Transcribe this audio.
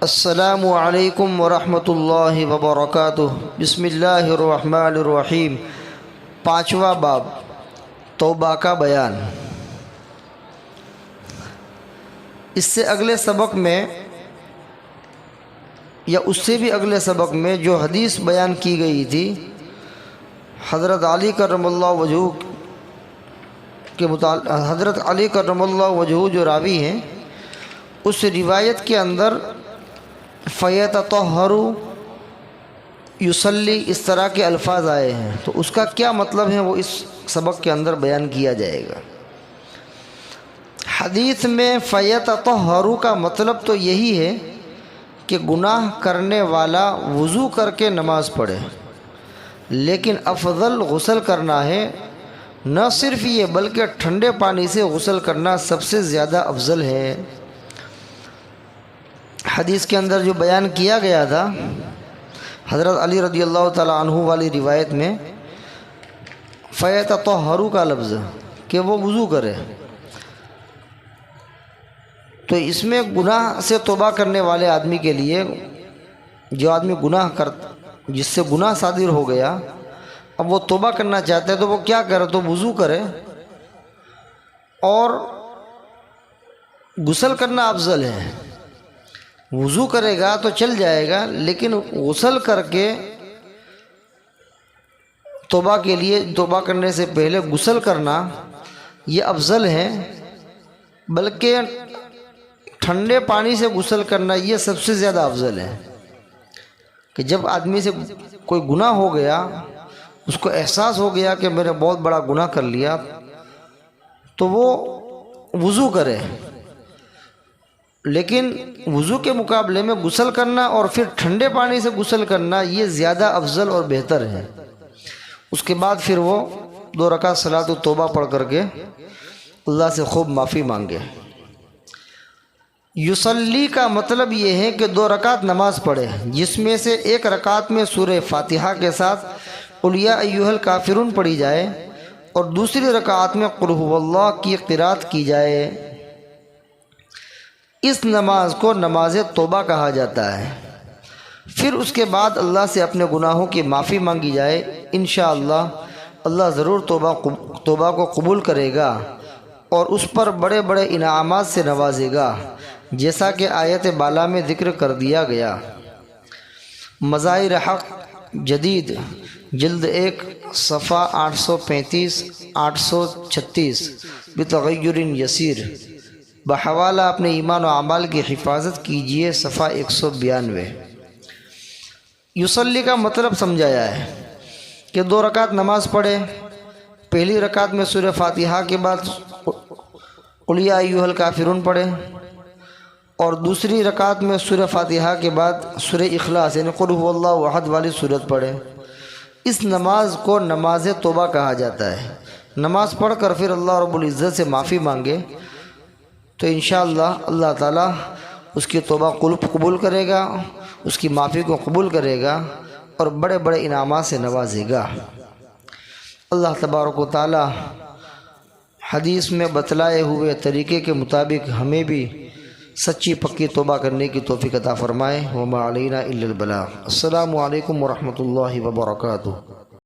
السلام علیکم ورحمۃ اللہ وبرکاتہ۔ بسم اللہ الرحمن الرحیم۔ پانچواں باب، توبہ کا بیان۔ اس سے اگلے سبق میں یا اس سے بھی اگلے سبق میں جو حدیث بیان کی گئی تھی، حضرت علی کرم اللہ وجہہ کے متعلق، حضرت علی کرم اللہ وجہہ جو راوی ہیں، اس روایت کے اندر فَيَتَطَهَّرُ يُصَلِّي اس طرح کے الفاظ آئے ہیں، تو اس کا کیا مطلب ہے وہ اس سبق کے اندر بیان کیا جائے گا۔ حدیث میں فَيَتَطَهَّرُ کا مطلب تو یہی ہے کہ گناہ کرنے والا وضو کر کے نماز پڑھے، لیکن افضل غسل کرنا ہے۔ نہ صرف یہ بلکہ ٹھنڈے پانی سے غسل کرنا سب سے زیادہ افضل ہے۔ حدیث کے اندر جو بیان کیا گیا تھا حضرت علی رضی اللہ تعالیٰ عنہ والی روایت میں، فَيَتَطَهَّرُ کا لفظ کہ وہ وضو کرے، تو اس میں گناہ سے توبہ کرنے والے آدمی کے لیے، جو آدمی جس سے گناہ صادر ہو گیا، اب وہ توبہ کرنا چاہتا ہے تو وہ کیا کرے؟ تو وضو کرے، اور غسل کرنا افضل ہے۔ وضو کرے گا تو چل جائے گا، لیکن غسل کر کے توبہ کرنے سے پہلے غسل کرنا یہ افضل ہے، بلکہ ٹھنڈے پانی سے غسل کرنا یہ سب سے زیادہ افضل ہے۔ کہ جب آدمی سے کوئی گناہ ہو گیا، اس کو احساس ہو گیا کہ میں نے بہت بڑا گناہ کر لیا، تو وہ وضو کرے، لیکن وضو کے مقابلے میں غسل کرنا اور پھر ٹھنڈے پانی سے غسل کرنا یہ زیادہ افضل اور بہتر ہے۔ اس کے بعد پھر وہ 2 رکعت صلاۃ التوبہ پڑھ کر کے اللہ سے خوب معافی مانگے۔ یصلی کا مطلب یہ ہے کہ 2 رکعت نماز پڑھے، جس میں سے 1 رکعت میں سورہ فاتحہ کے ساتھ قل یا ایھا الکافرون پڑھی جائے، اور دوسری رکعت میں قل ھو اللہ کی قرات کی جائے۔ اس نماز کو نماز توبہ کہا جاتا ہے۔ پھر اس کے بعد اللہ سے اپنے گناہوں کی معافی مانگی جائے، انشاءاللہ اللہ ضرور توبہ کو قبول کرے گا اور اس پر بڑے بڑے انعامات سے نوازے گا، جیسا کہ آیت بالا میں ذکر کر دیا گیا۔ مظاہر حق جدید جلد 1 صفحہ 835 836 بتغیر یسیر، بحوالہ اپنے ایمان و اعمال کی حفاظت کیجئے، صفحہ 192۔ یصلی کا مطلب سمجھایا ہے کہ 2 رکعت نماز پڑھے، پہلی رکعت میں سورہ فاتحہ کے بعد قل یا ایھا الکافرون پڑھے، اور دوسری رکعت میں سورہ فاتحہ کے بعد سورہ اخلاص یعنی قل ھو اللہ احد والی سورت پڑھے۔ اس نماز کو نماز توبہ کہا جاتا ہے۔ نماز پڑھ کر پھر اللہ رب العزت سے معافی مانگے تو انشاءاللہ اللہ تعالیٰ اس کی توبہ قبول کرے گا، اس کی معافی کو قبول کرے گا اور بڑے بڑے انعامات سے نوازے گا۔ اللہ تبارک و تعالیٰ حدیث میں بتلائے ہوئے طریقے کے مطابق ہمیں بھی سچی پکی توبہ کرنے کی توفیق عطا فرمائے۔ وما علینا الا البلاغ۔ السلام علیکم ورحمۃ اللہ وبرکاتہ۔